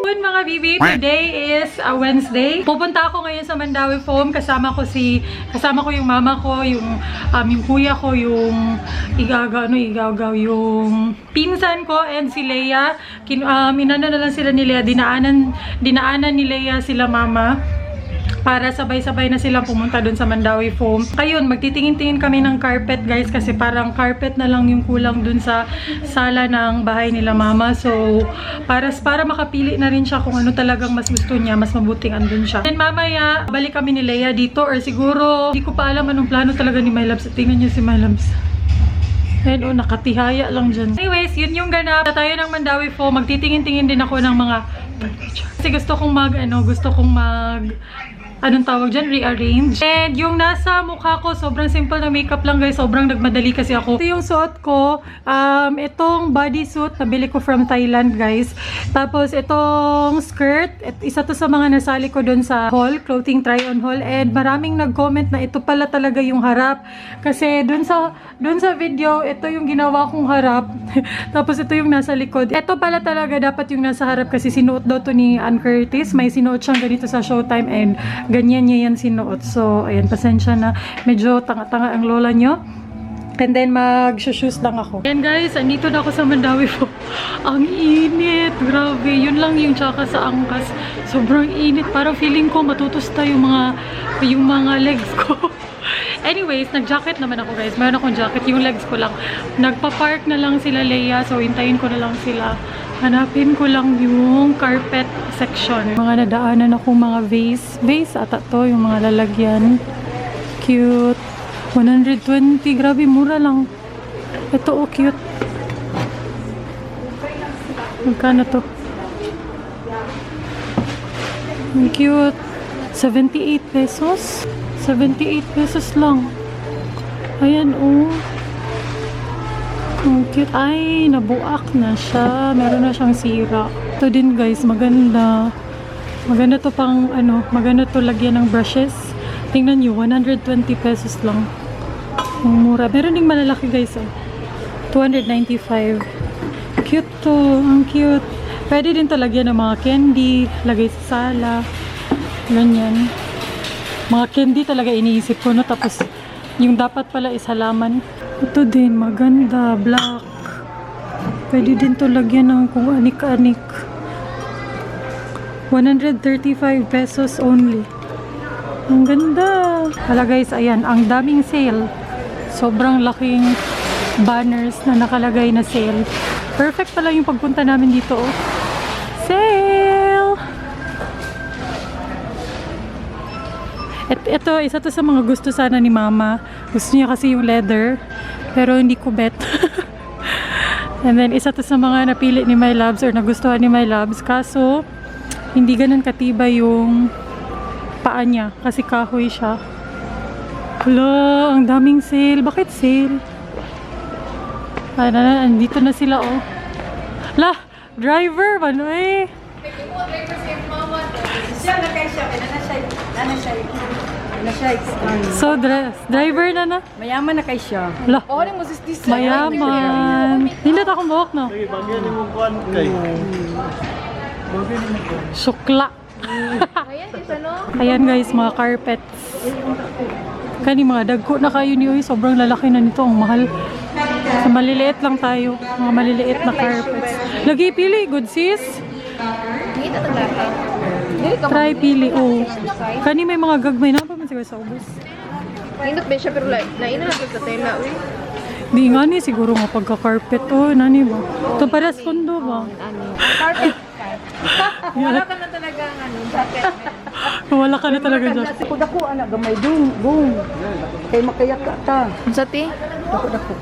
Mga bibi, today is Wednesday. Pupunta ako ngayon sa Mandawi Foam. Kasama ko yung mama ko, yung kuya ko, yung igagaw, yung pinsan ko and si Leia. Inano na lang sila ni Leia, dinaanan ni Leia sila mama para sabay-sabay na sila pumunta dun sa Mandawi Foam. Ayun, magtitingin-tingin kami ng carpet guys kasi parang carpet na lang yung kulang dun sa sala ng bahay nila mama. So, para makapili na rin siya kung ano talagang mas gusto niya, mas mabuting andun siya. And mamaya, balik kami ni Leia dito or siguro, hindi ko pa alam anong plano talaga ni My Loves. Tingnan niyo si My Loves. Ayan, nakatihaya lang dyan. Anyways, yun yung ganap. Tayo ng Mandawi Foam. Magtitingin-tingin din ako ng mga furniture. Kasi gusto kong anong tawag dyan? Rearrange. And yung nasa mukha ko, sobrang simple na makeup lang guys. Sobrang nagmadali kasi ako. Ito yung suot ko. Itong bodysuit, nabili ko from Thailand guys. Tapos itong skirt. Isa to sa mga nasali ko dun sa haul, clothing try-on haul. And maraming nag-comment na ito pala talaga yung harap. Kasi dun sa video, ito yung ginawa kong harap. Tapos ito yung nasa likod. Ito pala talaga dapat yung nasa harap kasi sinuot daw to ni Ann Curtis. May sinuot siyang ganito sa Showtime and ganyan niya yan sinuot. So, ayan, pasensya na. Medyo tanga-tanga ang lola nyo. And then, mag-shoes lang ako. Ayan guys, andito na ako sa Mandawi Foam. Ang init. Grabe. Yun lang yung tsaka sa angkas. Sobrang init. Parang feeling ko matutusta yung mga legs ko. Anyways, nag-jacket naman ako guys. Mayroon akong jacket. Yung legs ko lang. Nagpa-park na lang sila Leia. So, hintayin ko na lang sila. Hanapin ko lang yung carpet section. Mga nadaanan akong mga vase. Vase ata to, yung mga lalagyan. Cute. 120. Grabe, mura lang. Ito, oh, cute. Magkano to? Ang cute. 78 pesos. 78 pesos lang. Ayan, oh. Ang cute. Ay, nabuak na siya. Meron na siyang sira. Ito din guys, maganda. Maganda to pang, maganda to lagyan ng brushes. Tingnan nyo, 120 pesos lang. Ang mura. Meron ding malalaki guys, oh. 295. Cute to. Ang cute. Pwede din to lagyan ng mga candy. Lagay sa sala. Ganyan. Mga candy talaga iniisip ko, no? Tapos, yung dapat pala is halaman. Ito din, maganda, black. Pwede din to lagyan ng kung anik-anik. 135 pesos only. Ang ganda. Hala guys, ayan, ang daming sale. Sobrang laking banners na nakalagay na sale. Perfect pala yung pagpunta namin dito, oh. Sale! Ito, isa to sa mga gusto sana ni mama. Gusto niya kasi yung leather. Pero hindi ko bet. And then, isa to sa mga napili ni My Loves or nagustuhan ni My Loves. Kaso, hindi ganun katibay yung paa niya. Kasi kahoy siya. Hala, ang daming sale. Bakit sale? Andito na sila, oh. Lah, driver, ano eh? So, driver na. Mayaman na kay siya. Lah, mayaman. Hindi na akong buhok, no? Sukla. Ayan guys, mga carpets. Kani mga dagko na kayo niyo. Sobrang lalaki na nito. Ang mahal. So, maliliit lang tayo. Mga maliliit na carpets. Lagi pili. Good sis. Try pili. Oh. Kani may mga gagmay na pa man siguro sa ubos. Indot ba siya pero lain na sa tela uy. Di nga ni siguro nga pagka-carpet to, nani ba? Ito pares kondo ba? Carpet. Wala ka na talaga jacket. Wala ka na talaga dyan. Dako anak gamay boom. Kay makayak ka ta. Unsa ti? Dako.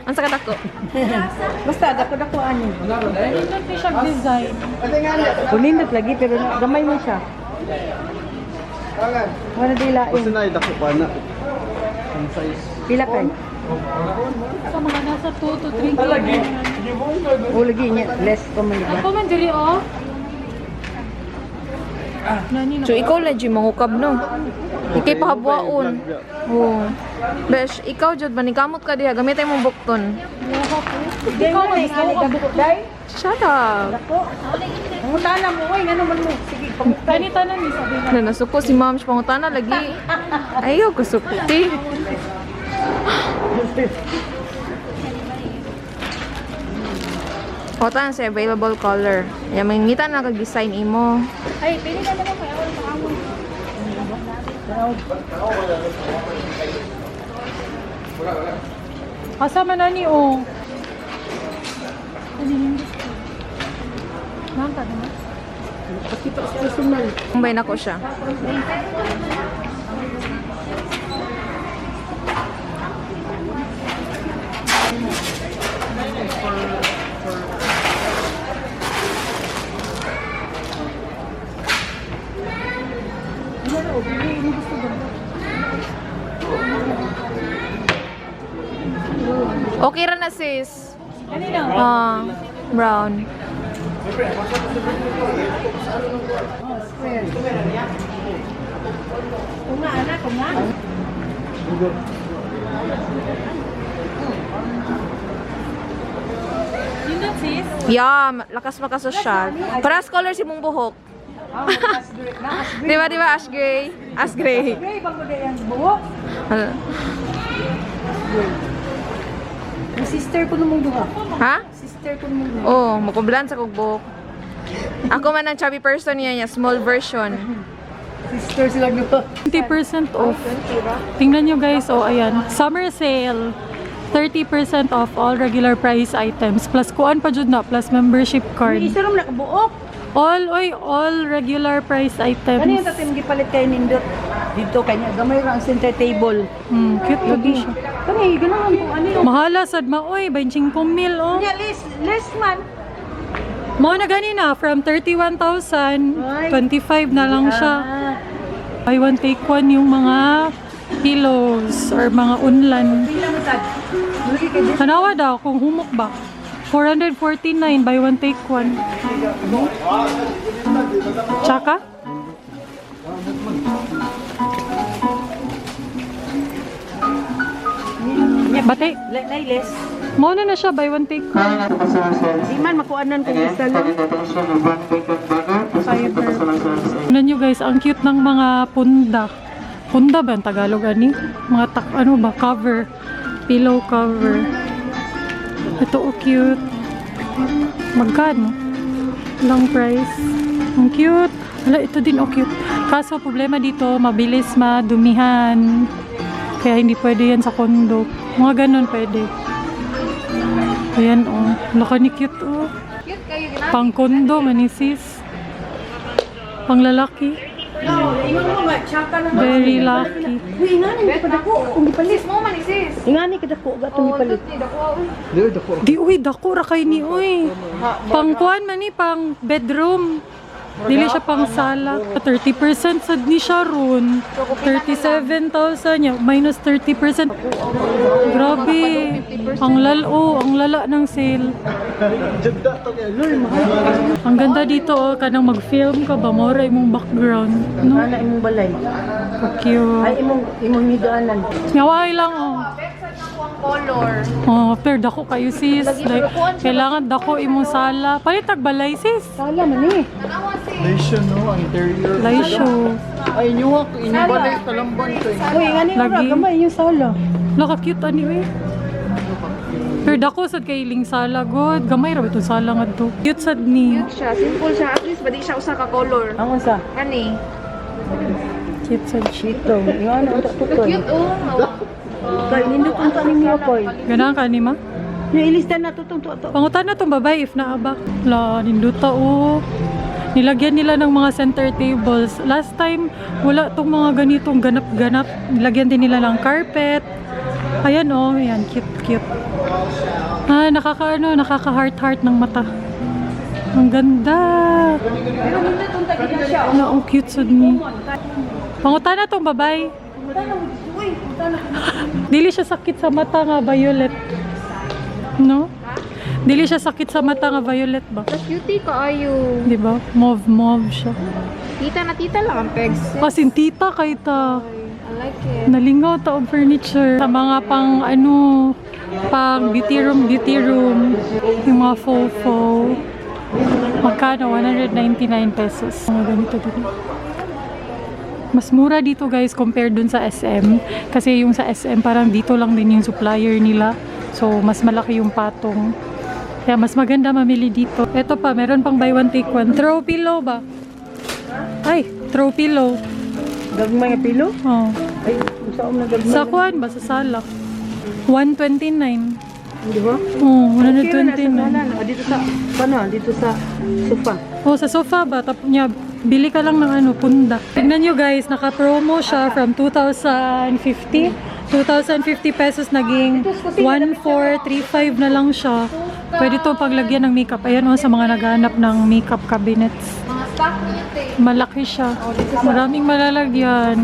Unsa ka dako? Basta dako ani. Ito t-shirt design. Kunindot lagi pero gamay mo siya. Wala di lain. Kasi na idako pa na. Ang size. Pila kay? Sa mga nasa 2 to 3 kg. O lagi niya less ko man ba. Ako man diri, oh. Nani na. So ikaw lang jud mangukab no. Ikay pahabwaon. Oh. Besh, ikaw jud ba ni kamot ka diha gamitay mong bukton. Ikaw man Dai. Shut up. Dako. Pangutana mo, oy, ano man mo. Sige, pangutana. Ganito na ni sabi na. Na nasuko si ma'am sa pangutana lagi. Ayaw ko sukuti. Pangutana sa available color. Yan, mangingita na kag-design imo. Ay, pili na naman kaya wala pangawon. Kasama na ni o. Nangka na. Pakita sa personal. Kumbay na ko siya. Okay ra na sis. Kanina. Brown. Kung nga, anak, kung nga. Yun na sis. Yeah, lakas makasosyal. Paras color si mong buhok. Di ba, Ash Gray? Ash Gray. Gray, bang magayang buhok? Ang sister ko namang duha. Ha? Sister ko namang duha. Oh, makublan sa kong buhok. Ako man ang chubby person niya, small version. Sister sila duha. 20% off. Tingnan nyo guys, oh ayan. Summer sale. 30% off all regular price items. Plus kuan pa jud na, plus membership May card. isa rin nakabuok. All regular price Ano items. yung tatim gipalit kayo nindot? Dito kanya, gamay lang ang center table. Cute lagi siya. Kani, ganahan ko. Ano yung... Mahala sad maoy, 25 mil oh. Kanya, less man. Mo na ganina from 31,000, 25 na lang siya. Buy one take one yung mga pillows or mga unlan. Pila mo sad. Lagi kay Jess. Tanawa daw kung humok ba. 449 buy one take one. Tsaka? Bate, Less. mo na siya buy one take one. Di man, makuanan kung isa lang. Tignan nyo guys, ang cute ng mga punda. Punda ba ang Tagalog ani? Mga ano ba, cover. Pillow cover. Ito oh, cute. Magkano? Long price. Ang cute. Hala, ito din oh, cute. Kaso problema dito, mabilis madumihan. Kaya hindi pwede yan sa kondo. Mga ganun pwede. Ayan oh. Laka ni cute oh. Cute kayo, ginagawa. Pang kondo, manisis. Pang lalaki. Ingon mo ba, tsaka na. Very lucky. Uy, ingani, hindi pa dako. Kung gipalit. Sis mo man, sis. Ingani, kadako, gatong gipalit. Di uy, dako ra kay ni uy. Pang kuan man ni pang bedroom. Dili siya pang sala. 30% sad ni siya ron. 37,000 niya minus 30%. Grabe. Ang lala ng sale. Ang ganda dito oh, kanang mag-film ka ba mora imong background, no? Ana imong balay. Cute. Ay imong hidaanan. Ngaway lang oh. Color. Oh, pero dako kayo sis. Like, kailangan dako imong sala. Palitag balay sis. Sala man eh. Nation, no? Interior. Live show. Ay, inyuha ko. Inyubalay talamban ko. Uy, ingani ora Lagi. gamay yung sala. Laka cute ani we. Pero dako sad kay iling sala god. Gamay ra itong sala nga to. Cute sad ni. Cute siya. Simple siya. At least, badi siya usa ka color. Ang sa Kani. Cute sad siya. dito. Ingani ang tuton. Cute oh. Kay nindot ang tanim niyo koy. Ganang ka ni ma? Yung ilista na tutong to. Pangutan na tong babae if naaba. La, ninduta oh. Nilagyan nila ng mga center tables. Last time, wala tong mga ganitong ganap-ganap. Nilagyan din nila ng carpet. Ayan oh, ayan, cute. Ah, nakaka-heart-heart ng mata. Ang ganda. Ang cute sad ni. Pangutan na tong babae. Dili siya sakit sa mata nga violet. No? Dili siya sakit sa mata nga violet ba? Cutie ka ayo. Di ba? Mauve tita Tita na tita lang ang pegs. Kasi tita kay ta. I like it. Nalingaw ta og furniture. Sa mga pang pang beauty room. Yung mga faux. Magkano? 199 pesos. Mga ganito din. Mas mura dito guys compared dun sa SM. Kasi yung sa SM parang dito lang din yung supplier nila. So mas malaki yung patong. Kaya mas maganda mamili dito. Ito pa, meron pang buy one take one. Throw pillow ba? Ay, throw pillow. Gagmay nga pilo? Oh. Ay, saan na gagmay? Sa kuan ba? Sa salak. 129. Di ba? Oh, Kira na sa 129. kanan. Dito sa, paano? Dito sa sofa. Oh, sa sofa ba? Tapos niya, bili ka lang ng ano, punda. Tignan nyo guys, naka-promo siya from 2,050. 2,050 pesos naging 1,435 na lang siya. Pwede to paglagyan ng makeup. Ayan o, sa mga naghanap ng makeup cabinets. Malaki siya. Maraming malalagyan.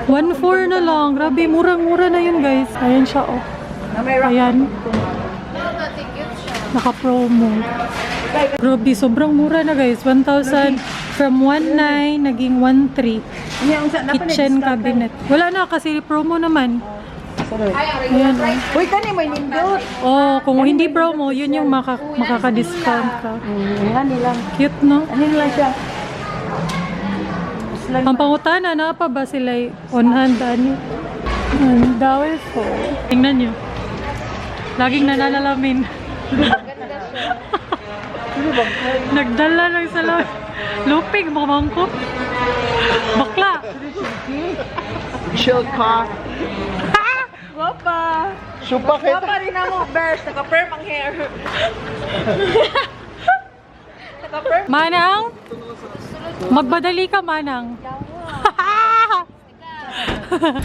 1,400 na lang. Grabe, murang-mura na yun guys. Ayan siya oh. Ayan. Naka-promo. Grabe, sobrang mura na guys. 1,000 from 1,900 naging 1,300. Kitchen cabinet. Wala na kasi promo naman. Ayan. Uy, kani may nindot. Oh, kung hindi promo, yun yung makaka-discount ka. Ano lang. Cute, no? Ano lang siya? Ang pangutana, na pa ba sila on hand? Ano? Ang dawel po. Tingnan nyo. Laging nananalamin. Nagdala ng salamin. Lupig, mamangkot. Bakla. Chill cock. Guwapa! Supa kita. Guwapa rin ako, Bears. Naka-perm ang hair. Naka-perm. Manang? Magbadali ka, Manang.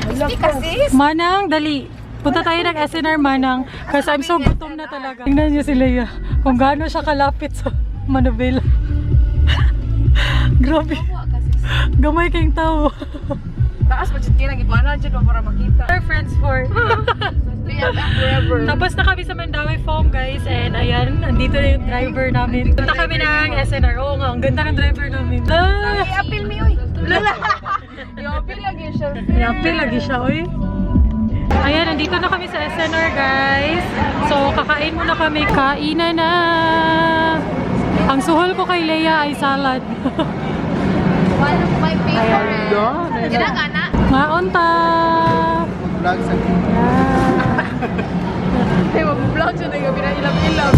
Hindi kasi. Manang, dali. Punta tayo ng SNR, Manang. Kasi I'm so gutom na talaga. Tingnan niyo si Leia. Kung gaano siya kalapit sa Manubela. Grabe. Gamay kayong tao. Taas pa dyan kinang ipanan dyan para makita. Our friends for. Forever. Tapos na kami sa Mandawi Farm guys. And ayan, andito na yung driver namin. Punta kami ng SNR. Oo nga, ang ganda ng driver namin. I-appeal me, uy. Lala. I-appeal lagi siya. Yapil lagi siya, oy. Ayan, nandito na kami sa SNR, guys. So, kakain muna kami. Kainan na! Ang suhol ko kay Leia ay salad. One of my favorite. Ayan. Ginagana. Maon ta! Vlog sa Hey, mag-vlog siya na gabi na ilang-ilang.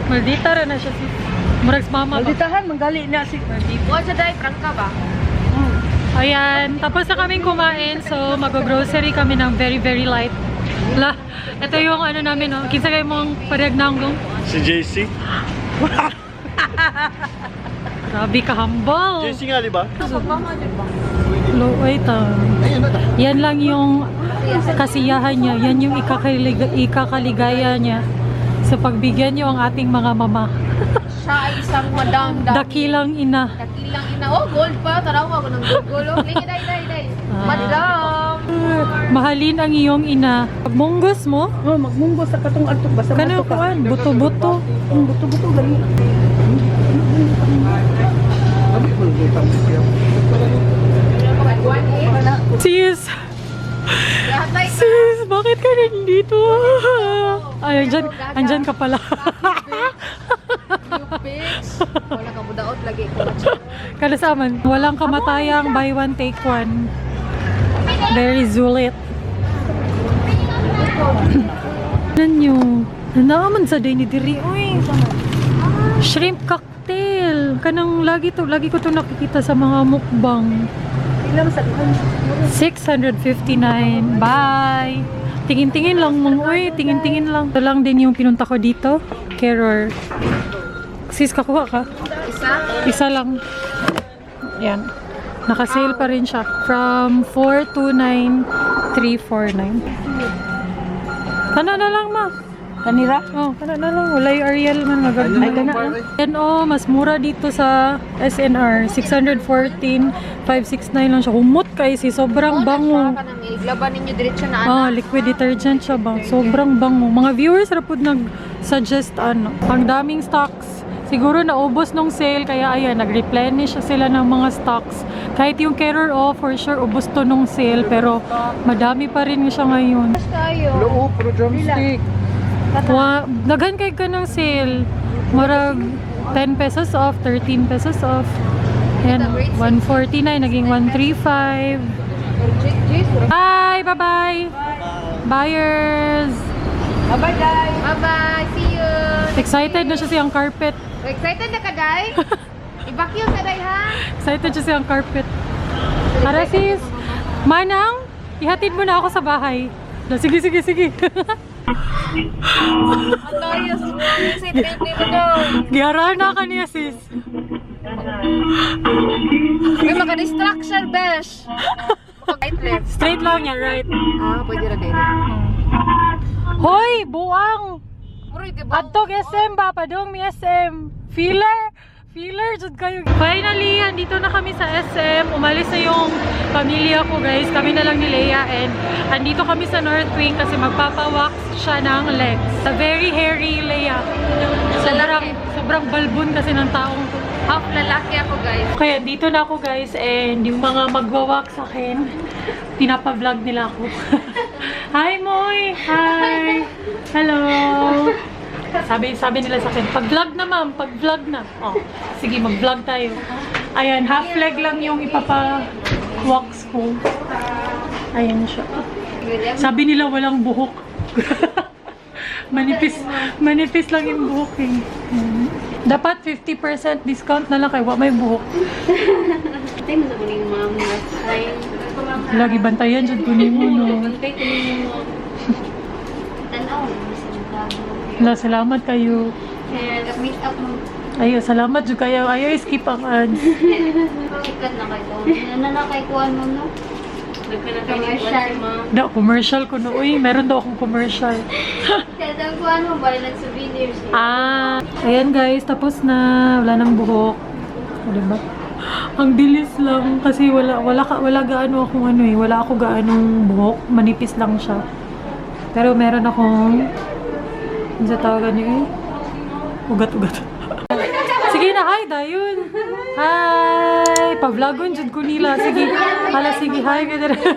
Maldita rin na siya si... Murags mama ba? Malditahan, manggali na si... Buwan siya dahil, prangka ba? Ayan, tapos na kaming kumain. So, mag-grocery kami ng very, very light. Ito yung ano namin, oh. Kinsa kayo mong pariagnanggong? Si JC. Grabe ka, humble! JC nga, di ba? Pagmama dyan ba? Low, wait, yan lang yung kasiyahan niya. Yan yung ikakaligaya niya sa pagbigyan niyo ang ating mga mama. Siya ay isang madam. Dakilang ina. Dakilang ina. Oh, gold pa. Tarawa ako ng gold. Oh, lingi, day. Madam. Mahalin ang iyong ina. Munggos mo? Oh, magmunggo sa katong atok. Basta Kana mato ka. kuan, buto-buto. Buto-buto, gali. Sis! Sis, bakit ka nandito? Ay, andyan ka pala. You bitch. Wala ka budaot lagi ko. Kalasaman, walang kamatayang buy one take one. Very zulit. Tignan nyo. Naaman sa day ni Diri. Uy, shrimp cocktail. Kanang lagi ko to nakikita sa mga mukbang. Ilang sa 659. Bye! Tingin-tingin lang mong, uy, tingin-tingin lang. Ito lang din yung pinunta ko dito. Keror. Sis, kakuha ka? Isa? Isa lang. Yan. Naka-sale pa rin siya. From 429, 349. Ano na lang, ma? Kanira? Oh, kana na lang. Walay Ariel man maganda. Ay, kana. Yan oh, mas mura dito sa SNR. 614, 569 lang siya. Humot kay si sobrang bango. Laban ninyo diretso na Ah, liquid detergent siya ba? Sobrang bango. Mga viewers rapod nag-suggest ano. Ang daming stocks. Siguro naubos nung sale kaya ayan, nag-replenish sila ng mga stocks. Kahit yung Keror for sure ubos to nung sale pero madami pa rin siya ngayon. Loo, pero drumstick. Daghan kay ka ng sale. Marag 10 pesos off, 13 pesos off. Ayan, 149 naging 135. Bye! Bye-bye! Buyers! Bye-bye, guys. Bye-bye! See you! Excited na siya siyang carpet. Excited na ka, Day? I-vacuum na, Day, ha? Excited siya siyang carpet. Tara sis! Manang, ihatid mo na ako sa bahay. Sige, sige, sige. Annoyance mo. Say trip mo daw. Giyara na ka niya sis. May maka-distraction, besh. Right left. Straight lang niya, right? Ah, pwede na din. Hoy! Buang! Muroy, diba? Adtog SM ba? Padong mi SM. Filler! Filler! Jud kayo. Finally, andito na kami sa SM. Umalis na yung pamilya ko guys. Kami na lang ni Leia and andito kami sa North Wing kasi magpapawax siya ng legs. A very hairy Leia. Sobrang balbon kasi ng taong to. Half lalaki ako, guys. Kaya dito na ako guys and yung mga magwawax sa akin, pinapa-vlog nila ako. Hi Moy! Hi! Hello! Sabi nila sa akin, pag-vlog na ma'am, pag-vlog na. Oh, sige, mag-vlog tayo. Ayan, half leg lang yung ipapa-wax ko. Ayan siya. Sabi nila walang buhok. manipis lang yung buhok eh. Dapat 50% discount na lang kay may buhok. Tay mo sa kuning mga mura sign. Lagi bantayan dyan kunin mo no. Tay kuning mo. Tanaw, Wala, salamat kayo. kaya make up mo. Ayo, salamat dyan kayo. Ayaw, skip ang ads. Sikat na kayo. Nananakay kuan mo no. Commercial. Da, commercial ko no. Uy, meron daw akong commercial. Kaya daw kuan mo bali nag souvenirs. Ah, ayan guys, tapos na. Wala nang buhok. O, diba? Ang bilis lang kasi wala gaano akong ano eh. Wala ako gaanong buhok. Manipis lang siya. Pero meron akong ano sa tawagan niyo eh? Ugat-ugat. Sige na, hi dayon. Hi! Pa-vlogon jud ko nila. Sige. Hala, sige, hi.